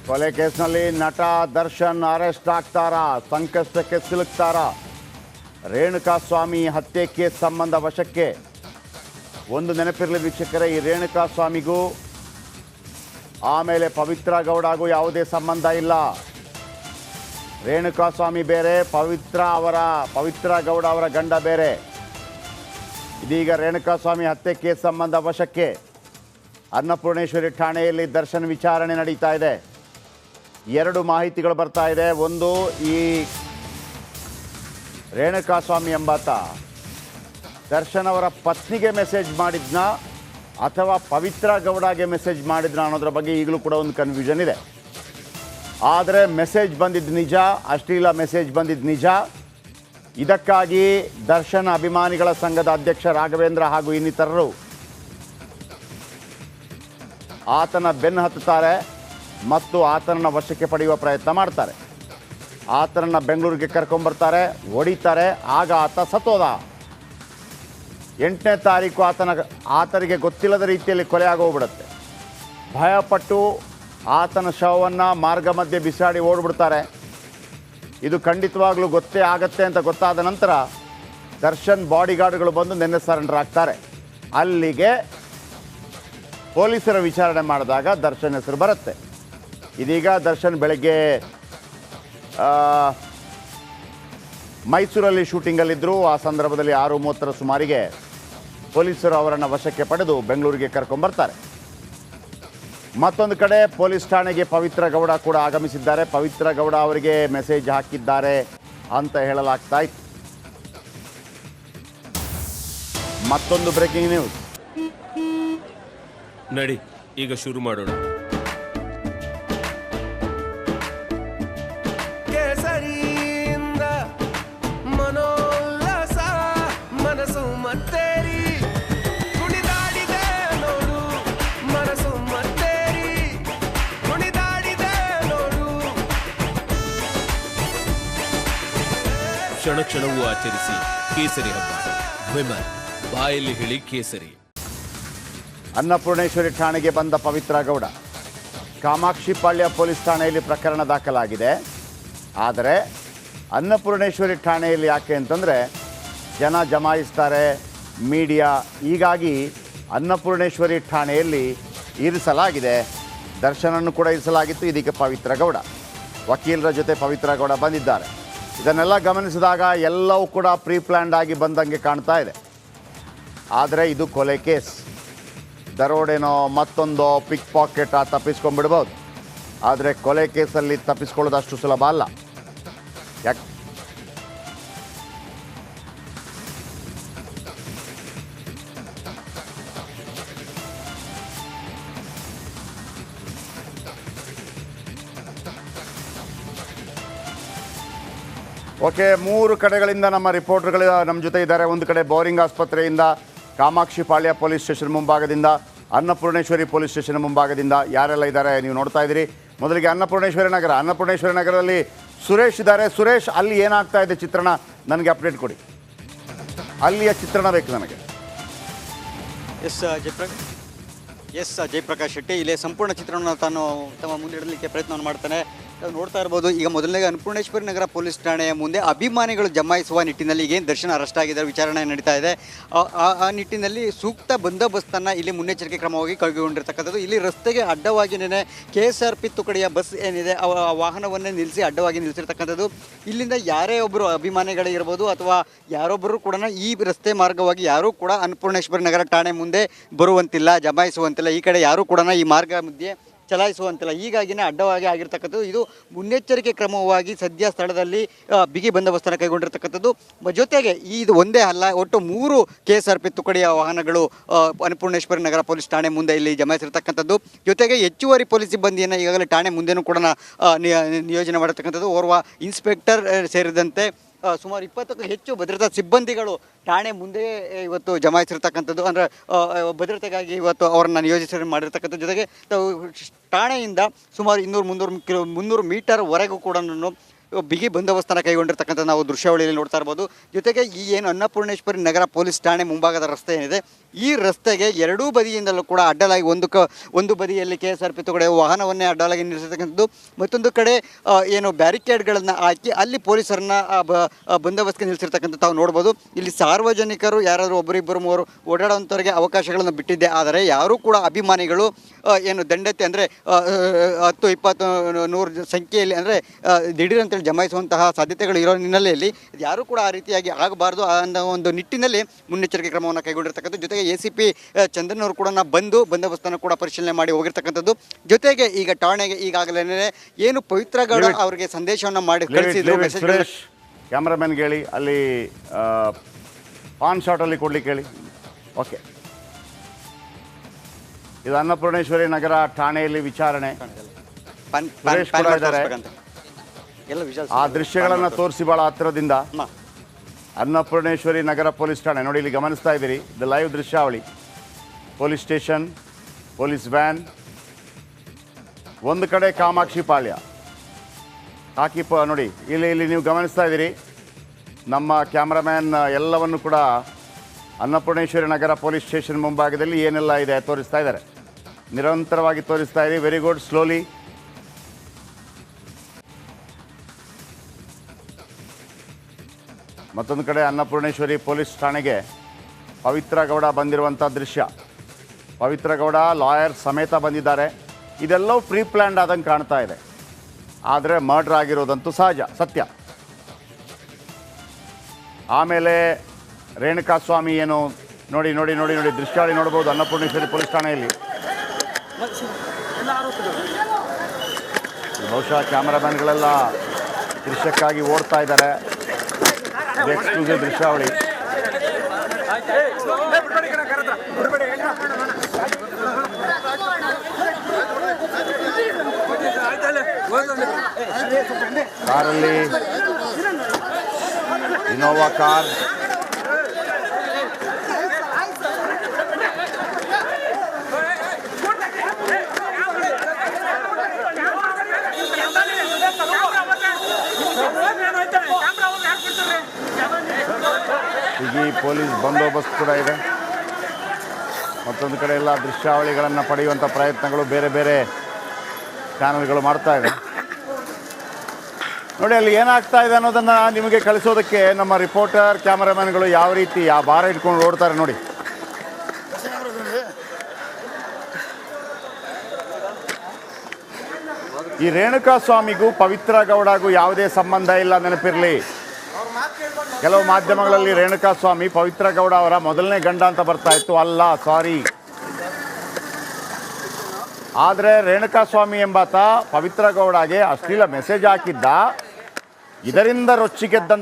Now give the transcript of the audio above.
ಕೊಲೆ ಕೇಸ್ನಲ್ಲಿ ನಟ ದರ್ಶನ್ ಅರೆಸ್ಟ್ ಆಗ್ತಾರಾ? ಸಂಕಷ್ಟಕ್ಕೆ ಸಿಲುಕ್ತಾರಾ? ರೇಣುಕಾಸ್ವಾಮಿ ಹತ್ಯೆ ಕೇಸ್ ಸಂಬಂಧ ವಶಕ್ಕೆ. ಒಂದು ನೆನಪಿರಲಿ ವೀಕ್ಷಕರೇ, ಈ ರೇಣುಕಾಸ್ವಾಮಿಗೂ ಆಮೇಲೆ ಪವಿತ್ರ ಗೌಡಗೂ ಯಾವುದೇ ಸಂಬಂಧ ಇಲ್ಲ. ರೇಣುಕಾಸ್ವಾಮಿ ಬೇರೆ, ಪವಿತ್ರ ಗೌಡ ಅವರ ಗಂಡ ಬೇರೆ. ಇದೀಗ ರೇಣುಕಾಸ್ವಾಮಿ ಹತ್ಯೆ ಕೇಸ್ ಸಂಬಂಧ ವಶಕ್ಕೆ. ಅನ್ನಪೂರ್ಣೇಶ್ವರಿ ಠಾಣೆಯಲ್ಲಿ ದರ್ಶನ್ ವಿಚಾರಣೆ ನಡೀತಾ ಇದೆ. ಎರಡು ಮಾಹಿತಿಗಳು ಬರ್ತಾ ಇದೆ. ಒಂದು, ಈ ರೇಣುಕಾಸ್ವಾಮಿ ಎಂಬಾತ ದರ್ಶನ್ ಅವರ ಪತ್ನಿಗೆ ಮೆಸೇಜ್ ಮಾಡಿದ್ನ ಅಥವಾ ಪವಿತ್ರ ಗೌಡಗೆ ಮೆಸೇಜ್ ಮಾಡಿದ್ನ ಅನ್ನೋದ್ರ ಬಗ್ಗೆ ಈಗಲೂ ಕೂಡ ಒಂದು ಕನ್ಫ್ಯೂಷನ್ ಇದೆ. ಆದರೆ ಮೆಸೇಜ್ ಬಂದಿದ್ದು ನಿಜ, ಅಶ್ಲೀಲ ಮೆಸೇಜ್ ಬಂದಿದ್ದು ನಿಜ. ಇದಕ್ಕಾಗಿ ದರ್ಶನ್ ಅಭಿಮಾನಿಗಳ ಸಂಘದ ಅಧ್ಯಕ್ಷ ರಾಘವೇಂದ್ರ ಹಾಗೂ ಇನ್ನಿತರರು ಆತನ ಬೆನ್ನು ಹತ್ತುತ್ತಾರೆ ಮತ್ತು ಆತನನ್ನು ವಶಕ್ಕೆ ಪಡೆಯುವ ಪ್ರಯತ್ನ ಮಾಡ್ತಾರೆ. ಆತನನ್ನು ಬೆಂಗಳೂರಿಗೆ ಕರ್ಕೊಂಡ್ಬರ್ತಾರೆ, ಹೊಡಿತಾರೆ. ಆಗ ಆತ ಸತ್ತೋದ. 8ನೇ ತಾರೀಕು ಆತನಿಗೆ ಗೊತ್ತಿಲ್ಲದ ರೀತಿಯಲ್ಲಿ ಕೊಲೆ ಆಗೋಗ್ಬಿಡುತ್ತೆ. ಭಯಪಟ್ಟು ಆತನ ಶವವನ್ನು ಮಾರ್ಗ ಮಧ್ಯೆ ಬಿಸಾಡಿ ಓಡ್ಬಿಡ್ತಾರೆ. ಇದು ಖಂಡಿತವಾಗ್ಲೂ ಗೊತ್ತೇ ಆಗತ್ತೆ ಅಂತ ಗೊತ್ತಾದ ನಂತರ ದರ್ಶನ್ ಬಾಡಿಗಾರ್ಡ್ಗಳು ಬಂದು ನಿನ್ನೆ ಸರೆಂಡರ್ ಆಗ್ತಾರೆ. ಅಲ್ಲಿಗೆ ಪೊಲೀಸರ ವಿಚಾರಣೆ ಮಾಡಿದಾಗ ದರ್ಶನ್ ಹೆಸರು ಬರುತ್ತೆ. ಇದೀಗ ದರ್ಶನ್ ಬೆಳಗ್ಗೆ ಮೈಸೂರಲ್ಲಿ ಶೂಟಿಂಗಲ್ಲಿದ್ದರು. ಆ ಸಂದರ್ಭದಲ್ಲಿ 6:30 ಸುಮಾರಿಗೆ ಪೊಲೀಸರು ಅವರನ್ನು ವಶಕ್ಕೆ ಪಡೆದು ಬೆಂಗಳೂರಿಗೆ ಕರ್ಕೊಂಡ್ಬರ್ತಾರೆ. ಮತ್ತೊಂದು ಕಡೆ ಪೊಲೀಸ್ ಠಾಣೆಗೆ ಪವಿತ್ರ ಗೌಡ ಕೂಡ ಆಗಮಿಸಿದ್ದಾರೆ. ಪವಿತ್ರ ಗೌಡ ಅವರಿಗೆ ಮೆಸೇಜ್ ಹಾಕಿದ್ದಾರೆ ಅಂತ ಹೇಳಲಾಗ್ತಾ ಇತ್ತು. ಮತ್ತೊಂದು ಬ್ರೇಕಿಂಗ್ ನ್ಯೂಸ್. ನಡಿ, ಈಗ ಶುರು ಮಾಡೋಣ. ಕೇಸರಿಯಿಂದ ಮನೋಲ್ಲಾಸ ಮನಸ್ಸು ಮತ್ತೇರಿ ಕುಣಿದಾಡಿದೆ ನೋಡು, ಮನಸ್ಸು ಮತ್ತೇರಿ ಕುಣಿದಾಡಿದೆ ನೋಡು. ಕ್ಷಣ ಕ್ಷಣವೂ ಆಚರಿಸಿ ಕೇಸರಿ ಹಬ್ಬ. ವಿಮಲ್ ಬಾಯಲ್ಲಿ ಹೇಳಿ ಕೇಸರಿ. ಅನ್ನಪೂರ್ಣೇಶ್ವರಿ ಠಾಣೆಗೆ ಬಂದ ಪವಿತ್ರ ಗೌಡ. ಕಾಮಾಕ್ಷಿಪಾಳ್ಯ ಪೊಲೀಸ್ ಠಾಣೆಯಲ್ಲಿ ಪ್ರಕರಣ ದಾಖಲಾಗಿದೆ. ಆದರೆ ಅನ್ನಪೂರ್ಣೇಶ್ವರಿ ಠಾಣೆಯಲ್ಲಿ ಯಾಕೆ ಅಂತಂದರೆ ಜನ ಜಮಾಯಿಸ್ತಾರೆ, ಮೀಡಿಯಾ. ಹೀಗಾಗಿ ಅನ್ನಪೂರ್ಣೇಶ್ವರಿ ಠಾಣೆಯಲ್ಲಿ ಇರಿಸಲಾಗಿದೆ. ದರ್ಶನನ್ನು ಕೂಡ ಇರಿಸಲಾಗಿತ್ತು. ಇದೀಗ ಪವಿತ್ರ ಗೌಡ ವಕೀಲರ ಜೊತೆ ಪವಿತ್ರ ಗೌಡ ಬಂದಿದ್ದಾರೆ. ಇದನ್ನೆಲ್ಲ ಗಮನಿಸಿದಾಗ ಎಲ್ಲವೂ ಕೂಡ ಪ್ರೀ ಪ್ಲ್ಯಾಂಡ್ ಆಗಿ ಬಂದಂಗೆ ಕಾಣ್ತಾ ಇದೆ. ಆದರೆ ಇದು ಕೊಲೆ ಕೇಸ್. ದರೋಡೆನೋ ಮತ್ತೊಂದೋ ಪಿಕ್ ಪಾಕೆಟ್ ತಪ್ಪಿಸ್ಕೊಂಡ್ಬಿಡ್ಬೋದು. ಆದರೆ ಕೊಲೆ ಕೇಸಲ್ಲಿ ತಪ್ಪಿಸ್ಕೊಳ್ಳೋದು ಅಷ್ಟು ಸುಲಭ ಅಲ್ಲ. ಯಾಕೆ ಓಕೆ, 3 ಕಡೆಗಳಿಂದ ನಮ್ಮ ರಿಪೋರ್ಟರ್ಗಳು ನಮ್ಮ ಜೊತೆ ಇದ್ದಾರೆ. ಒಂದು ಕಡೆ ಬೋರಿಂಗ್ ಆಸ್ಪತ್ರೆಯಿಂದ, ಕಾಮಾಕ್ಷಿಪಾಳ್ಯ ಪೊಲೀಸ್ ಸ್ಟೇಷನ್ ಮುಂಭಾಗದಿಂದ, ಅನ್ನಪೂರ್ಣೇಶ್ವರಿ ಪೊಲೀಸ್ ಸ್ಟೇಷನ್ ಮುಂಭಾಗದಿಂದ ಯಾರೆಲ್ಲ ಇದ್ದಾರೆ ನೀವು ನೋಡ್ತಾ ಇದ್ದೀರಿ. ಮೊದಲಿಗೆ ಅನ್ನಪೂರ್ಣೇಶ್ವರಿ ನಗರದಲ್ಲಿ ಸುರೇಶ್ ಇದ್ದಾರೆ. ಸುರೇಶ್, ಅಲ್ಲಿ ಏನಾಗ್ತಾ ಇದೆ ಚಿತ್ರಣ ನನಗೆ ಅಪ್ಡೇಟ್ ಕೊಡಿ. ಅಲ್ಲಿಯ ಚಿತ್ರಣ ಬೇಕು ನನಗೆ. ಎಸ್ ಜಯಪ್ರಕಾಶ್ ಶೆಟ್ಟಿ ಇಲ್ಲಿ ಸಂಪೂರ್ಣ ಚಿತ್ರವನ್ನು ತಾನು ತಮ್ಮ ಮುಂದೆ ಇಡಲಿಕ್ಕೆ ಪ್ರಯತ್ನವನ್ನು ಮಾಡ್ತಾನೆ. ನೋಡ್ತಾ ಇರ್ಬೋದು, ಈಗ ಮೊದಲನೇಗೆ ಅನ್ನಪೂರ್ಣೇಶ್ವರಿ ನಗರ ಪೊಲೀಸ್ ಠಾಣೆಯ ಮುಂದೆ ಅಭಿಮಾನಿಗಳು ಜಮಾಯಿಸುವ ನಿಟ್ಟಿನಲ್ಲಿ ಏನು ದರ್ಶನ್ ಅರೆಸ್ಟ್ ಆಗಿದ್ದಾರೆ, ವಿಚಾರಣೆ ನಡೀತಾ ಇದೆ. ಆ ನಿಟ್ಟಿನಲ್ಲಿ ಸೂಕ್ತ ಬಂದೋಬಸ್ತನ್ನು ಇಲ್ಲಿ ಮುನ್ನೆಚ್ಚರಿಕೆ ಕ್ರಮವಾಗಿ ಕೈಗೊಂಡಿರ್ತಕ್ಕಂಥದ್ದು. ಇಲ್ಲಿ ರಸ್ತೆಗೆ ಅಡ್ಡವಾಗಿ ನೆನೆ KSRP ತುಕಡಿಯ ಬಸ್ ಏನಿದೆ ಆ ವಾಹನವನ್ನೇ ನಿಲ್ಲಿಸಿ ಅಡ್ಡವಾಗಿ ನಿಲ್ಲಿಸಿರ್ತಕ್ಕಂಥದ್ದು. ಇಲ್ಲಿಂದ ಯಾರೇ ಒಬ್ಬರು ಅಭಿಮಾನಿಗಳಿರ್ಬೋದು ಅಥವಾ ಯಾರೊಬ್ಬರು ಕೂಡ ಈ ರಸ್ತೆ ಮಾರ್ಗವಾಗಿ ಯಾರೂ ಕೂಡ ಅನ್ನಪೂರ್ಣೇಶ್ವರಿ ನಗರ ಠಾಣೆ ಮುಂದೆ ಬರುವಂತಿಲ್ಲ, ಜಮಾಯಿಸುವಂತಿಲ್ಲ. ಈ ಕಡೆ ಯಾರೂ ಕೂಡ ಈ ಮಾರ್ಗ ಮಧ್ಯೆ ಚಲಾಯಿಸುವಂತಿಲ್ಲ. ಹೀಗಾಗಿನೇ ಅಡ್ಡವಾಗಿ ಆಗಿರ್ತಕ್ಕಂಥದ್ದು. ಇದು ಮುನ್ನೆಚ್ಚರಿಕೆ ಕ್ರಮವಾಗಿ ಸದ್ಯ ಸ್ಥಳದಲ್ಲಿ ಬಿಗಿ ಬಂದೋಬಸ್ತನ್ನು ಕೈಗೊಂಡಿರ್ತಕ್ಕಂಥದ್ದು. ಜೊತೆಗೆ ಇದು ಒಂದೇ ಅಲ್ಲ, ಒಟ್ಟು 3 KSRP ತುಕಡಿಯ ವಾಹನಗಳು ಅನ್ನಪೂರ್ಣೇಶ್ವರಿ ನಗರ ಪೊಲೀಸ್ ಠಾಣೆ ಮುಂದೆ ಇಲ್ಲಿ ಜಮಾಯಿಸಿರ್ತಕ್ಕಂಥದ್ದು. ಜೊತೆಗೆ ಹೆಚ್ಚುವರಿ ಪೊಲೀಸ್ ಸಿಬ್ಬಂದಿಯನ್ನು ಈಗಾಗಲೇ ಠಾಣೆ ಮುಂದೆನೂ ಕೂಡ ನಿಯೋಜನೆ ಮಾಡಿರ್ತಕ್ಕಂಥದ್ದು. ಓರ್ವ ಇನ್ಸ್ಪೆಕ್ಟರ್ ಸೇರಿದಂತೆ ಸುಮಾರು 20ಕ್ಕೂ ಹೆಚ್ಚು ಭದ್ರತಾ ಸಿಬ್ಬಂದಿಗಳು ಠಾಣೆ ಮುಂದೆ ಇವತ್ತು ಜಮಾಯಿಸಿರ್ತಕ್ಕಂಥದ್ದು. ಅಂದರೆ ಭದ್ರತೆಗಾಗಿ ಇವತ್ತು ಅವರನ್ನು ನಿಯೋಜಿಸಿ ಮಾಡಿರ್ತಕ್ಕಂಥದ್ದು. ಜೊತೆಗೆ ಠಾಣೆಯಿಂದ ಸುಮಾರು 200-300 ಮೀಟರ್ವರೆಗೂ ಕೂಡ ಬಿಗಿ ಬಂದೋಬಸ್ತನ್ನು ಕೈಗೊಂಡಿರ್ತಕ್ಕಂಥ ನಾವು ದೃಶ್ಯಾವಳಿಯಲ್ಲಿ ನೋಡ್ತಾ ಇರ್ಬೋದು. ಜೊತೆಗೆ ಈ ಏನು ಅನ್ನಪೂರ್ಣೇಶ್ವರಿ ನಗರ ಪೊಲೀಸ್ ಠಾಣೆ ಮುಂಭಾಗದ ರಸ್ತೆ ಏನಿದೆ, ಈ ರಸ್ತೆಗೆ ಎರಡೂ ಬದಿಯಿಂದಲೂ ಕೂಡ ಅಡ್ಡಲಾಗಿ ಒಂದು ಬದಿಯಲ್ಲಿ KSRP ಕಡೆ ವಾಹನವನ್ನೇ ಅಡ್ಡಲಾಗಿ ನಿಲ್ಲಿಸತಕ್ಕಂಥದ್ದು, ಮತ್ತೊಂದು ಕಡೆ ಏನು ಬ್ಯಾರಿಕೇಡ್ಗಳನ್ನು ಹಾಕಿ ಅಲ್ಲಿ ಪೊಲೀಸರನ್ನ ಬಂದೋಬಸ್ತ್ಗೆ ನಿಲ್ಲಿಸಿರ್ತಕ್ಕಂಥ ತಾವು ನೋಡ್ಬೋದು. ಇಲ್ಲಿ ಸಾರ್ವಜನಿಕರು ಯಾರಾದರೂ ಒಬ್ಬರಿಬ್ಬರು ಮೂವರು ಓಡಾಡುವಂಥವ್ರಿಗೆ ಅವಕಾಶಗಳನ್ನು ಬಿಟ್ಟಿದ್ದೆ, ಆದರೆ ಯಾರೂ ಕೂಡ ಅಭಿಮಾನಿಗಳು ಏನು ದಂಡತೆ ಅಂದರೆ 10, 20, 100 ಸಂಖ್ಯೆಯಲ್ಲಿ ಅಂದರೆ ದಿಢೀರ್ ಅಂತೇಳಿ ಜಮಾಯಿಸುವಂತಹ ಸಾಧ್ಯತೆಗಳು ಇರೋ ಹಿನ್ನೆಲೆಯಲ್ಲಿ ಯಾರೂ ಕೂಡ ಆ ರೀತಿಯಾಗಿ ಆಗಬಾರ್ದು ಅನ್ನೋ ಒಂದು ನಿಟ್ಟಿನಲ್ಲಿ ಮುನ್ನೆಚ್ಚರಿಕೆ ಕ್ರಮವನ್ನು ಕೈಗೊಂಡಿರ್ತಕ್ಕಂಥದ್ದು. ಜೊತೆಗೆ ACP ಚಂದ್ರನ್ ಅವರು ಕೂಡ ಬಂದು ಬಂದೋಬಸ್ತನ್ನು ಕೂಡ ಪರಿಶೀಲನೆ ಮಾಡಿ ಹೋಗಿರ್ತಕ್ಕಂಥದ್ದು. ಜೊತೆಗೆ ಈಗ ಠಾಣೆಗೆ ಈಗಾಗಲೇ ಏನು ಪವಿತ್ರ ಗೌಡ ಅವರಿಗೆ ಸಂದೇಶವನ್ನು ಮಾಡಿ ಕಳಿಸಿದ್ರು. ಸುರೇಶ್ ಕ್ಯಾಮ್ರಾಮನ್ಗೆ ಹೇಳಿ ಅಲ್ಲಿ ಪಾನ್ ಶಾಟಲ್ಲಿ ಕೊಡ್ಲಿಕ್ಕೆ ಹೇಳಿ. ಓಕೆ, ಇದು ಅನ್ನಪೂರ್ಣೇಶ್ವರಿ ನಗರ ಠಾಣೆಯಲ್ಲಿ ವಿಚಾರಣೆ. ಸುರೇಶ್ ಕೂಡ ಇದ್ದಾರೆ. ಆ ದೃಶ್ಯಗಳನ್ನು ತೋರಿಸಿ ಭಾಳ ಹತ್ತಿರದಿಂದ. ಅನ್ನಪೂರ್ಣೇಶ್ವರಿ ನಗರ ಪೊಲೀಸ್ ಠಾಣೆ ನೋಡಿ, ಇಲ್ಲಿ ಗಮನಿಸ್ತಾ ಇದ್ದೀರಿ, ಇದು ಲೈವ್ ದೃಶ್ಯಾವಳಿ. ಪೊಲೀಸ್ ಸ್ಟೇಷನ್, ಪೊಲೀಸ್ ವ್ಯಾನ್, ಒಂದು ಕಡೆ ಕಾಮಾಕ್ಷಿ ಪಾಳ್ಯ ನೋಡಿ, ಇಲ್ಲಿ ನೀವು ಗಮನಿಸ್ತಾ ಇದ್ದೀರಿ. ನಮ್ಮ ಕ್ಯಾಮ್ರಾಮ್ಯಾನ್ ಎಲ್ಲವನ್ನು ಕೂಡ ಅನ್ನಪೂರ್ಣೇಶ್ವರಿ ನಗರ ಪೊಲೀಸ್ ಸ್ಟೇಷನ್ ಮುಂಭಾಗದಲ್ಲಿ ಏನೆಲ್ಲ ಇದೆ ತೋರಿಸ್ತಾ ಇದ್ದಾರೆ, ನಿರಂತರವಾಗಿ ತೋರಿಸ್ತಾ ಇದ್ದೀವಿ. Very good, slowly. ಮತ್ತೊಂದು ಕಡೆ ಅನ್ನಪೂರ್ಣೇಶ್ವರಿ ಪೊಲೀಸ್ ಠಾಣೆಗೆ ಪವಿತ್ರ ಗೌಡ ಬಂದಿರುವಂಥ ದೃಶ್ಯ. ಪವಿತ್ರ ಗೌಡ ಲಾಯರ್ ಸಮೇತ ಬಂದಿದ್ದಾರೆ. ಇದೆಲ್ಲವೂ ಪ್ರೀ ಪ್ಲ್ಯಾನ್ಡ್ ಆದಂಗೆ ಕಾಣ್ತಾ ಇದೆ, ಆದರೆ ಮರ್ಡರ್ ಆಗಿರೋದಂತೂ ಸಹಜ, ಸತ್ಯ. ಆಮೇಲೆ ರೇಣುಕಾಸ್ವಾಮಿ ಏನು ನೋಡಿ ನೋಡಿ ನೋಡಿ ನೋಡಿ ದೃಶ್ಯಾವಳಿ ನೋಡ್ಬೋದು ಅನ್ನಪೂರ್ಣೇಶ್ವರಿ ಪೊಲೀಸ್ ಠಾಣೆಯಲ್ಲಿ. ಬಹುಶಃ ಕ್ಯಾಮರಾಮನ್ಗಳೆಲ್ಲ ದೃಶ್ಯಕ್ಕಾಗಿ ಓಡ್ತಾ ಇದ್ದಾರೆ. ಎಕ್ಸ್ಕ್ಲೂಸಿವ್ ದೃಶ್ಯಾವಳಿ. ಕಾರಲ್ಲಿ ಇನೋವಾ ಕಾರ್, ಬಿಗಿ ಪೊಲೀಸ್ ಬಂದೋಬಸ್ತ್ ಕೂಡ ಇದೆ. ಮತ್ತೊಂದು ಕಡೆ ಎಲ್ಲ ದೃಶ್ಯಾವಳಿಗಳನ್ನು ಪಡೆಯುವಂಥ ಪ್ರಯತ್ನಗಳು ಬೇರೆ ಬೇರೆ ಚಾನಲ್ಗಳು ಮಾಡ್ತಾ ಇದೆ. ನೋಡಿ ಅಲ್ಲಿ ಏನಾಗ್ತಾ ಇದೆ ಅನ್ನೋದನ್ನು ನಿಮಗೆ ಕಳಿಸೋದಕ್ಕೆ ನಮ್ಮ ರಿಪೋರ್ಟರ್ ಕ್ಯಾಮರಾಮನ್ಗಳು ಯಾವ ರೀತಿ ಆ ಭಾರ ಇಟ್ಕೊಂಡು ಓಡ್ತಾರೆ ನೋಡಿ. ಈ ರೇಣುಕಾಸ್ವಾಮಿಗೂ ಪವಿತ್ರ ಗೌಡಗೂ ಯಾವುದೇ ಸಂಬಂಧ ಇಲ್ಲ, ನೆನಪಿರಲಿ. ಕೆಲವು ಮಾಧ್ಯಮಗಳಲ್ಲಿ ರೇಣುಕಾಸ್ವಾಮಿ ಪವಿತ್ರ ಗೌಡ ಅವರ ಮೊದಲನೇ ಗಂಡ ಅಂತ ಬರ್ತಾ ಇತ್ತು. ಅಲ್ಲ, ಸಾರಿ. ಆದರೆ ರೇಣುಕಾಸ್ವಾಮಿ ಎಂಬಾತ ಪವಿತ್ರ ಗೌಡಗೆ ಅಶ್ಲೀಲ ಮೆಸೇಜ್ ಹಾಕಿದ್ದ. ಇದರಿಂದ ರೊಚ್ಚಿಗೆದ್ದಂಥ